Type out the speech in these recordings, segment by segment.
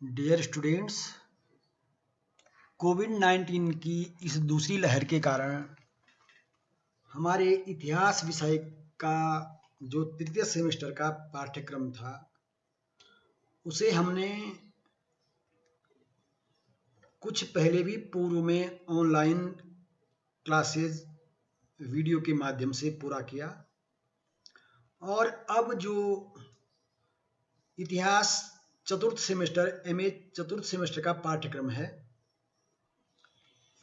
Dear students, कोविड-19 की इस दूसरी लहर के कारण हमारे इतिहास विषय का जो तृतीय सेमेस्टर का पाठ्यक्रम था उसे हमने कुछ पहले भी पूर्व में ऑनलाइन क्लासेस वीडियो के माध्यम से पूरा किया और अब जो इतिहास चतुर्थ सेमेस्टर एमए चतुर्थ सेमेस्टर का पाठ्यक्रम है,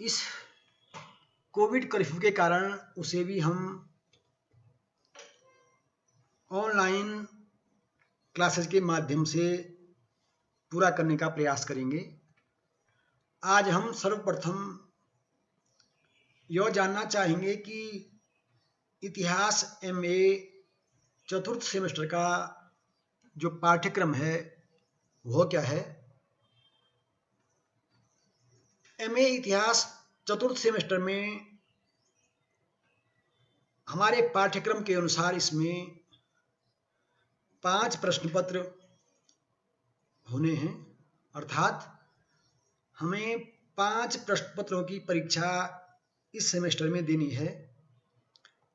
इस कोविड कर्फ्यू के कारण उसे भी हम ऑनलाइन क्लासेस के माध्यम से पूरा करने का प्रयास करेंगे। आज हम सर्वप्रथम यह जानना चाहेंगे कि इतिहास एमए चतुर्थ सेमेस्टर का जो पाठ्यक्रम है वह क्या है। एमए इतिहास चतुर्थ सेमेस्टर में हमारे पाठ्यक्रम के अनुसार इसमें 5 प्रश्न पत्र होने हैं, अर्थात हमें 5 प्रश्न पत्रों की परीक्षा इस सेमेस्टर में देनी है,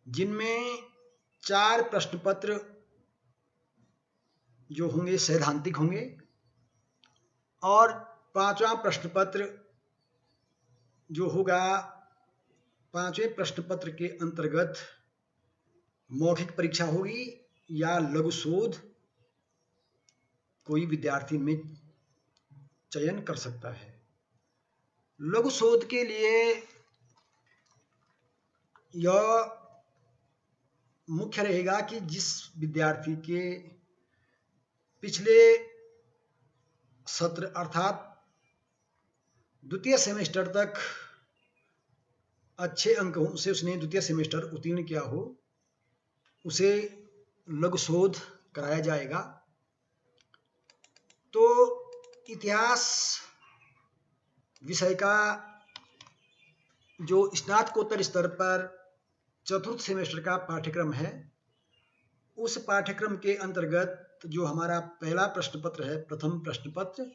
जिनमें 4 प्रश्न पत्र जो होंगे सैद्धांतिक होंगे और 5वां प्रश्न पत्र जो होगा 5वें प्रश्न पत्र के अंतर्गत मौखिक परीक्षा होगी या लघु शोध कोई विद्यार्थी में चयन कर सकता है। लघु शोध के लिए यह मुख्य रहेगा कि जिस विद्यार्थी के पिछले सत्र अर्थात द्वितीय सेमेस्टर तक अच्छे अंकों से उसने द्वितीय सेमेस्टर उत्तीर्ण किया हो, उसे लघु शोध कराया जाएगा। तो इतिहास विषय का जो स्नातकोत्तर स्तर पर चतुर्थ सेमेस्टर का पाठ्यक्रम है, उस पाठ्यक्रम के अंतर्गत जो हमारा पहला प्रश्न पत्र है, प्रथम प्रश्न पत्र,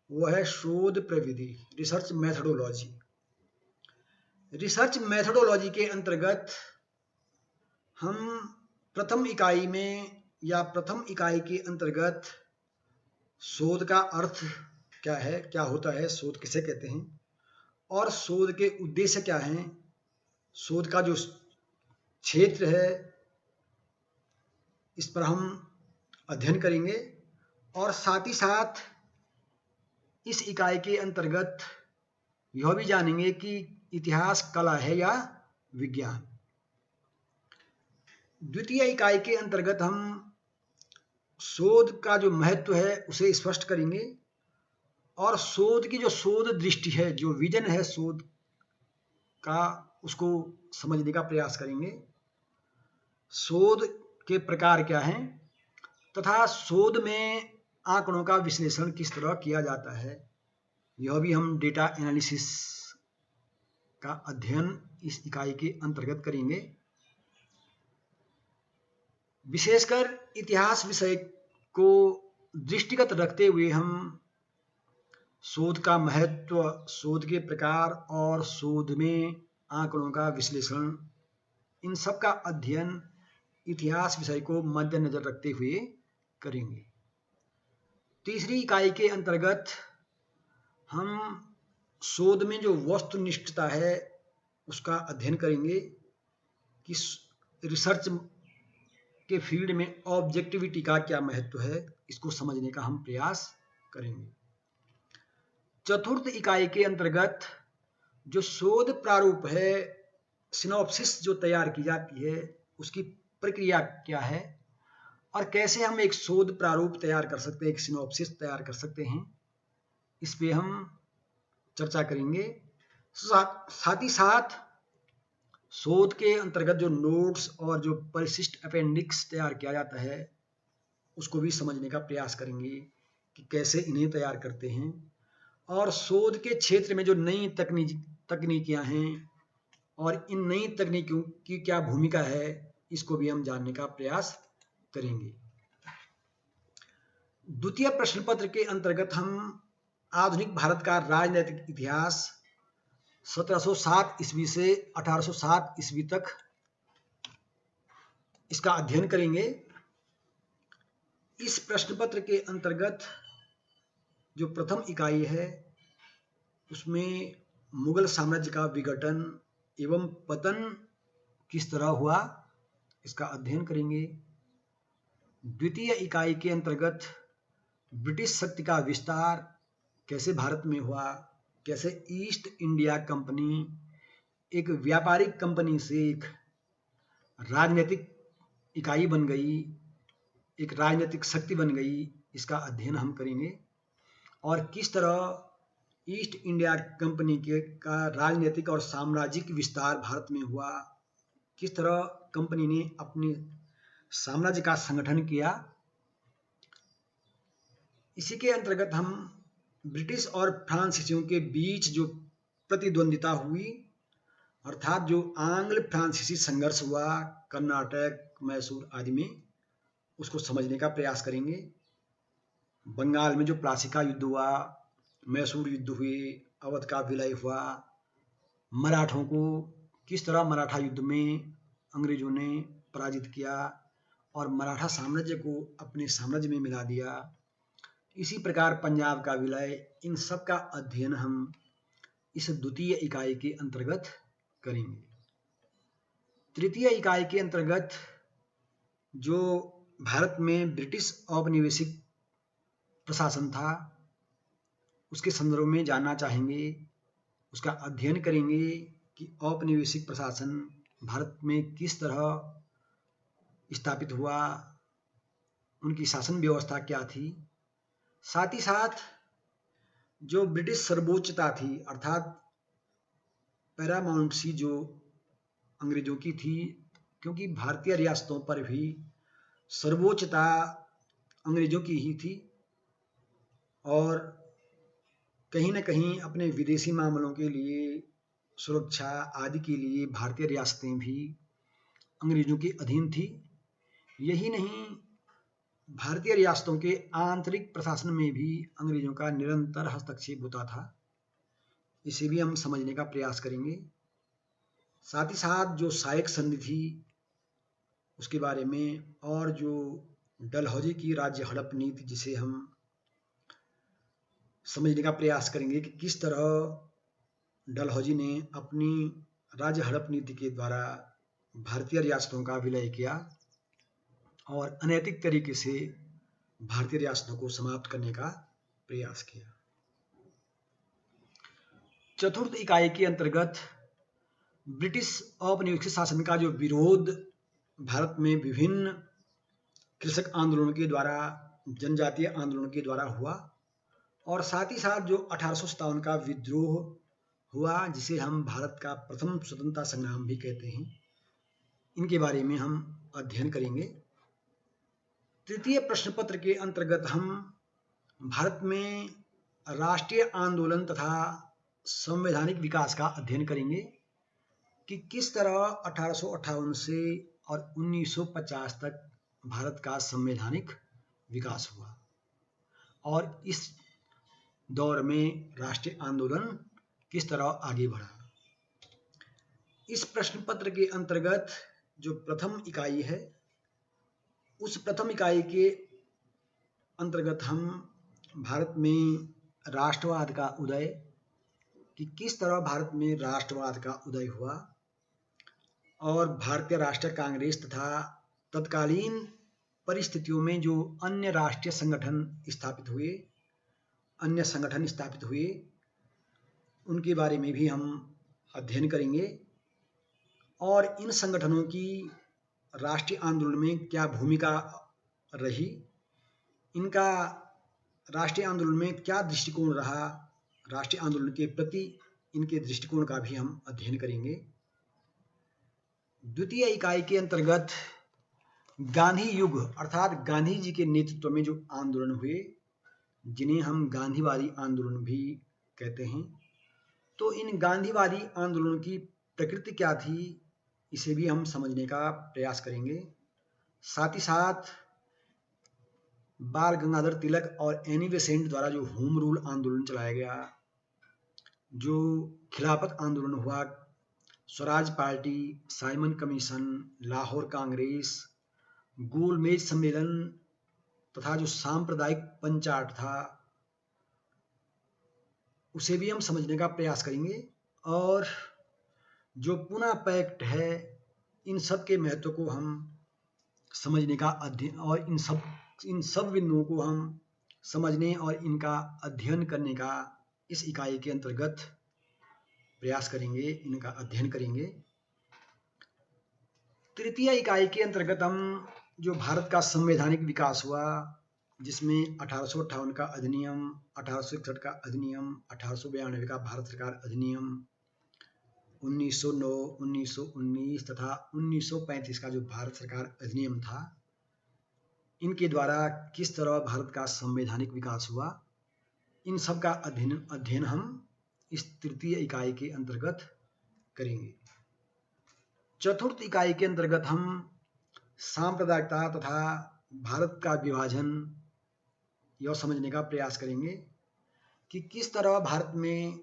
वह है शोध प्रविधि, रिसर्च मेथोडोलॉजी। रिसर्च मेथोडोलॉजी के अंतर्गत हम प्रथम इकाई में या प्रथम इकाई के अंतर्गत शोध का अर्थ क्या है, क्या होता है, शोध किसे कहते हैं और शोध के उद्देश्य क्या हैं, शोध का जो क्षेत्र है इस पर हम अध्ययन करेंगे और साथ ही साथ इस इकाई के अंतर्गत यह भी जानेंगे कि इतिहास कला है या विज्ञान। द्वितीय इकाई के अंतर्गत हम शोध का जो महत्व है उसे स्पष्ट करेंगे और शोध की जो शोध दृष्टि है, जो विजन है शोध का, उसको समझने का प्रयास करेंगे। शोध के प्रकार क्या हैं तथा शोध में आंकड़ों का विश्लेषण किस तरह किया जाता है, यह भी हम डेटा एनालिसिस का अध्ययन इस इकाई के अंतर्गत करेंगे। विशेषकर इतिहास विषय को दृष्टिगत रखते हुए हम शोध का महत्व, शोध के प्रकार और शोध में आंकड़ों का विश्लेषण, इन सब का अध्ययन इतिहास विषय को मद्देनजर रखते हुए करेंगे। तीसरी इकाई के अंतर्गत हम शोध में जो वस्तुनिष्ठता है उसका अध्ययन करेंगे कि रिसर्च के फील्ड में ऑब्जेक्टिविटी का क्या महत्व है, इसको समझने का हम प्रयास करेंगे। चतुर्थ इकाई के अंतर्गत जो शोध प्रारूप है, सिनॉप्सिस जो तैयार की जाती है, उसकी प्रक्रिया क्या है और कैसे हम एक शोध प्रारूप तैयार कर सकते हैं, एक सिनॉप्सिस तैयार कर सकते हैं, इस पे हम चर्चा करेंगे। साथ ही साथ शोध के अंतर्गत जो नोट्स और जो परिशिष्ट अपेंडिक्स तैयार किया जाता है उसको भी समझने का प्रयास करेंगे कि कैसे इन्हें तैयार करते हैं और शोध के क्षेत्र में जो नई तकनीकियां हैं और इन नई तकनीकों की क्या भूमिका है, इसको भी हम जानने का प्रयास करेंगे। द्वितीय प्रश्न पत्र के अंतर्गत हम आधुनिक भारत का राजनीतिक इतिहास 1707 ईस्वी से 1807 ईस्वी तक इसका अध्ययन करेंगे। इस प्रश्न पत्र के अंतर्गत जो प्रथम इकाई है उसमें मुगल साम्राज्य का विघटन एवं पतन किस तरह हुआ इसका अध्ययन करेंगे। द्वितीय इकाई के अंतर्गत ब्रिटिश शक्ति का विस्तार कैसे भारत में हुआ, कैसे ईस्ट इंडिया कंपनी एक व्यापारिक कंपनी से एक राजनीतिक इकाई बन गई, एक राजनीतिक शक्ति बन गई, इसका अध्ययन हम करेंगे। और किस तरह ईस्ट इंडिया कंपनी के का राजनीतिक और साम्राज्यिक विस्तार भारत में हुआ, किस तरह कंपनी ने अपने साम्राज्य का संगठन किया। इसी के अंतर्गत हम ब्रिटिश और फ्रांसीसियों के बीच जो प्रतिद्वंदिता हुई, अर्थात जो आंग्ल फ्रांसीसी संघर्ष हुआ कर्नाटक, मैसूर आदि में, उसको समझने का प्रयास करेंगे। बंगाल में जो प्लासी का युद्ध हुआ, मैसूर युद्ध हुए, अवध का विलय हुआ, मराठों को किस तरह मराठा युद्ध में अंग्रेजों ने पराजित किया और मराठा साम्राज्य को अपने साम्राज्य में मिला दिया। इसी प्रकार पंजाब का विलय, इन सब का अध्ययन हम इस द्वितीय इकाई के अंतर्गत करेंगे। तृतीय इकाई के अंतर्गत जो भारत में ब्रिटिश औपनिवेशिक प्रशासन था उसके संदर्भ में जानना चाहेंगे, उसका अध्ययन करेंगे कि औपनिवेशिक प्रशासन भारत में किस तरह स्थापित हुआ, उनकी शासन व्यवस्था क्या थी। साथ ही साथ जो ब्रिटिश सर्वोच्चता थी अर्थात पैरामाउंसी जो अंग्रेजों की थी, क्योंकि भारतीय रियासतों पर भी सर्वोच्चता अंग्रेजों की ही थी और कहीं न कहीं अपने विदेशी मामलों के लिए, सुरक्षा आदि के लिए भारतीय रियासतें भी अंग्रेजों के अधीन थी। यही नहीं, भारतीय रियासतों के आंतरिक प्रशासन में भी अंग्रेजों का निरंतर हस्तक्षेप होता था। इसे भी हम समझने का प्रयास करेंगे। साथ ही साथ जो सायक संधि थी उसके बारे में, और जो डलहौजी की राज्य हड़प नीति जिसे हम समझने का प्रयास करेंगे कि किस तरह डलहौजी ने अपनी राज्य हड़प नीति के द्वारा भारतीय रियासतों का विलय किया और अनैतिक तरीके से भारतीय रियासतों को समाप्त करने का प्रयास किया। चतुर्थ इकाई के अंतर्गत ब्रिटिश औपनिवेशिक शासन का जो विरोध भारत में विभिन्न कृषक आंदोलनों के द्वारा, जनजातीय आंदोलनों के द्वारा हुआ, और साथ ही साथ जो 1857 का विद्रोह हुआ जिसे हम भारत का प्रथम स्वतंत्रता संग्राम भी कहते हैं, इनके बारे में हम अध्ययन करेंगे। तृतीय प्रश्न पत्र के अंतर्गत हम भारत में राष्ट्रीय आंदोलन तथा संवैधानिक विकास का अध्ययन करेंगे कि किस तरह 1858 से और 1950 तक भारत का संवैधानिक विकास हुआ और इस दौर में राष्ट्रीय आंदोलन किस तरह आगे बढ़ा। इस प्रश्न पत्र के अंतर्गत जो प्रथम इकाई है, उस प्रथम इकाई के अंतर्गत हम भारत में राष्ट्रवाद का उदय, कि किस तरह भारत में राष्ट्रवाद का उदय हुआ और भारतीय राष्ट्रीय कांग्रेस तथा तत्कालीन परिस्थितियों में जो अन्य राष्ट्रीय संगठन स्थापित हुए, अन्य संगठन स्थापित हुए, उनके बारे में भी हम अध्ययन करेंगे और इन संगठनों की राष्ट्रीय आंदोलन में क्या भूमिका रही, इनका राष्ट्रीय आंदोलन में क्या दृष्टिकोण रहा, राष्ट्रीय आंदोलन के प्रति इनके दृष्टिकोण का भी हम अध्ययन करेंगे। द्वितीय इकाई के अंतर्गत गांधी युग अर्थात गांधी जी के नेतृत्व में जो आंदोलन हुए, जिन्हें हम गांधीवादी आंदोलन भी कहते हैं, तो इन गांधीवादी आंदोलनों की प्रकृति क्या थी, इसे भी हम समझने का प्रयास करेंगे। साथ ही साथ बाल गंगाधर तिलक और एनी बेसेंट द्वारा जो होम रूल आंदोलन चलाया गया, जो खिलाफत आंदोलन हुआ, Swaraj party, Simon commission, Lahore Congress, गोलमेज सम्मेलन तथा जो सांप्रदायिक पंचाट था उसे भी हम समझने का प्रयास करेंगे, और जो पुनः पैक्ट है, इन सब के महत्व को हम समझने का अध्ययन, और इन सब बिंदुओं को हम समझने और इनका अध्ययन करने का इस इकाई के अंतर्गत प्रयास करेंगे, इनका अध्ययन करेंगे। तृतीय इकाई के अंतर्गत हम जो भारत का संवैधानिक विकास हुआ, जिसमें 1858 का अधिनियम, 1861 का अधिनियम, 1892 का भारत सरकार अधिनियम, 1909, 1919 तथा 1935 का जो भारत सरकार अधिनियम था, इनके द्वारा किस तरह भारत का संवैधानिक विकास हुआ, इन सब का अध्ययन हम इस तृतीय इकाई के अंतर्गत करेंगे। चतुर्थ इकाई के अंतर्गत हम सांप्रदायिकता तथा भारत का विभाजन यह समझने का प्रयास करेंगे कि किस तरह भारत में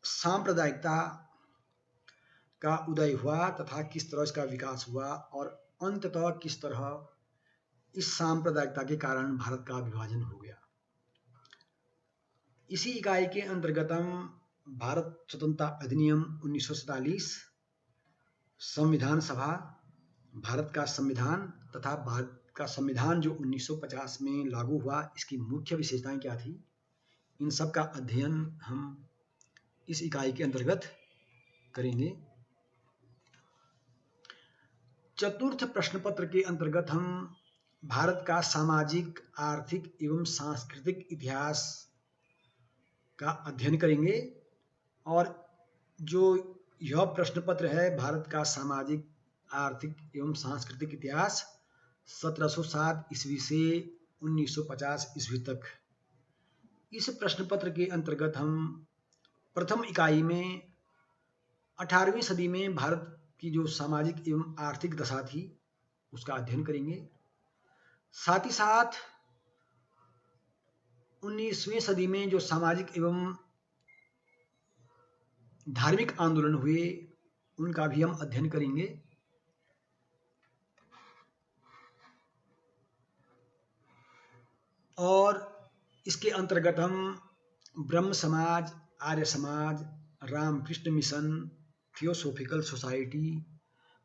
सांप्रदायिकता का उदय हुआ तथा किस तरह इसका विकास हुआ, और अंततः किस तरह इस सांप्रदायिकता के कारण भारत का विभाजन हो गया। इसी इकाई के अंतर्गत हम भारत स्वतंत्रता अधिनियम 1947, संविधान सभा, भारत का संविधान तथा भारत का संविधान जो 1950 में लागू हुआ, इसकी मुख्य विशेषताएं क्या थी, इन सब का अध्ययन हम इस इकाई के अंतर्गत करेंगे। चतुर्थ प्रश्न पत्र के अंतर्गत हम भारत का सामाजिक, आर्थिक एवं सांस्कृतिक इतिहास का अध्ययन करेंगे, और जो यह प्रश्न पत्र है भारत का सामाजिक, आर्थिक एवं सांस्कृतिक इतिहास 1707 ईस्वी से 1950 ईस्वी तक, इस प्रश्न पत्र के अंतर्गत हम प्रथम इकाई में 18वीं सदी में भारत की जो सामाजिक एवं आर्थिक दशा थी उसका अध्ययन करेंगे। साथ ही साथ 19वीं सदी में जो सामाजिक एवं धार्मिक आंदोलन हुए उनका भी हम अध्ययन करेंगे। और इसके अंतर्गत हम ब्रह्म Samaj, Arya Samaj, Ramakrishna mission, theosophical society,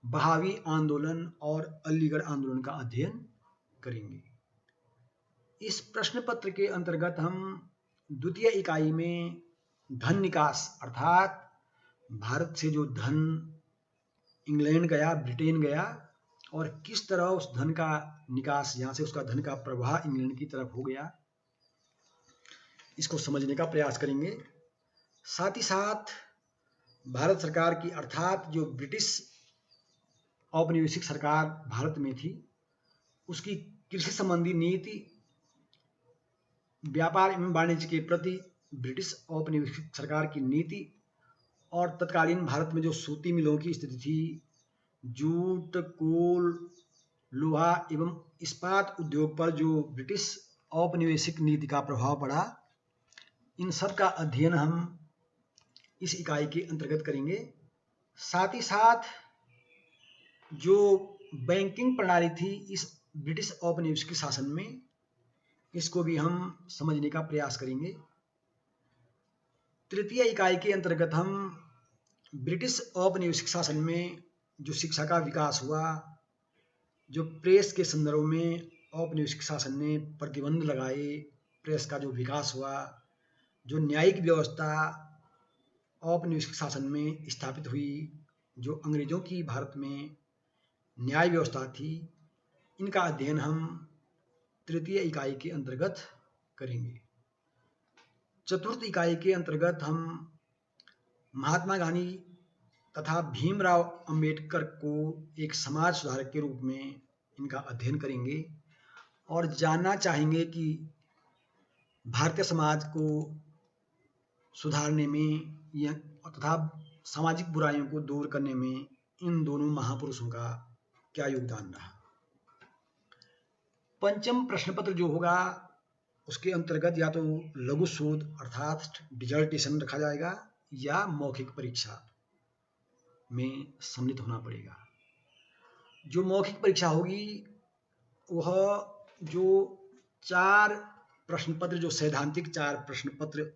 Wahabi आंदोलन और अलीगढ़ आंदोलन का अध्ययन करेंगे। इस प्रश्न पत्र के अंतर्गत हम द्वितीय इकाई में धन निकास, अर्थात भारत से जो धन इंग्लैंड गया, ब्रिटेन गया, और किस तरह उस धन का निकास, यहाँ से उसका धन का प्रवाह इंग्लैंड की तरफ हो गया, इसको समझने का प्रयास करेंगे। साथ ही साथ भारत सरकार की, अर्थात जो ब्रिटिश औपनिवेशिक सरकार भारत में थी, उसकी कृषि संबंधी नीति, व्यापार एवं वाणिज्य के प्रति ब्रिटिश औपनिवेशिक सरकार की नीति, और तत्कालीन भारत में जो सूती मिलों की स्थिति थी, जूट, कोल, लोहा एवं इस्पात उद्योग पर जो ब्रिटिश औपनिवेशिक नीति का प्रभाव पड़ा, इन सब का अध्ययन हम इस इकाई के अंतर्गत करेंगे। साथ ही साथ जो बैंकिंग प्रणाली थी इस ब्रिटिश औपनिवेशिक शासन में, इसको भी हम समझने का प्रयास करेंगे। तृतीय इकाई के अंतर्गत हम ब्रिटिश औपनिवेशिक शासन में जो शिक्षा का विकास हुआ, जो प्रेस के संदर्भ में औपनिवेशिक शासन ने प्रतिबंध लगाए, प्रेस का जो विकास हुआ, जो न्यायिक व्यवस्था औपनिवेशिक शासन में स्थापित हुई, जो अंग्रेजों की भारत में न्याय व्यवस्था थी, इनका अध्ययन हम तृतीय इकाई के अंतर्गत करेंगे। चतुर्थ इकाई के अंतर्गत हम महात्मा गांधी तथा भीमराव अंबेडकर को एक समाज सुधारक के रूप में इनका अध्ययन करेंगे, और जानना चाहेंगे कि भारतीय समाज को सुधारने में तथा सामाजिक बुराइयों को दूर करने में इन दोनों महापुरुषों का क्या योगदान रहा। पंचम प्रश्न पत्र जो होगा उसके अंतर्गत या तो लघु शोध अर्थात डिजर्टेशन रखा जाएगा या मौखिक परीक्षा में सम्मिलित होना पड़ेगा। जो मौखिक परीक्षा होगी वह जो 4 प्रश्न पत्र, जो सैद्धांतिक 4 प्रश्न पत्र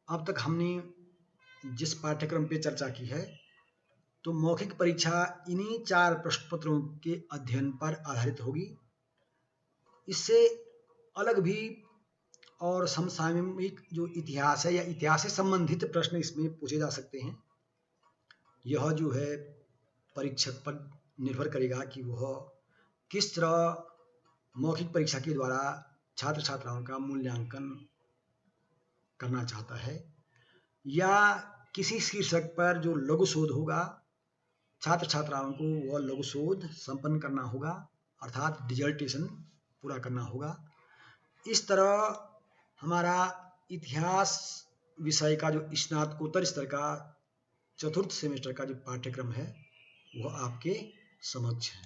अब तक हमने जिस पाठ्यक्रम पे चर्चा की है, तो मौखिक परीक्षा इन्हीं 4 प्रश्न पत्रों के अध्ययन पर आधारित होगी। इससे अलग भी और समसामयिक जो इतिहास है या इतिहास से संबंधित प्रश्न इसमें पूछे जा सकते हैं। यह जो है परीक्षक पर निर्भर करेगा कि वह किस तरह मौखिक परीक्षा के द्वारा छात्र छात्राओं का मूल्यांकन करना चाहता है, या किसी शीर्षक पर जो लघु शोध होगा छात्र छात्राओं को वह लघु शोध संपन्न करना होगा अर्थात डिजर्टेशन पूरा करना होगा। इस तरह हमारा इतिहास विषय का जो स्नातकोत्तर स्तर का 4th सेमेस्टर का जो पाठ्यक्रम है वह आपके समक्ष है।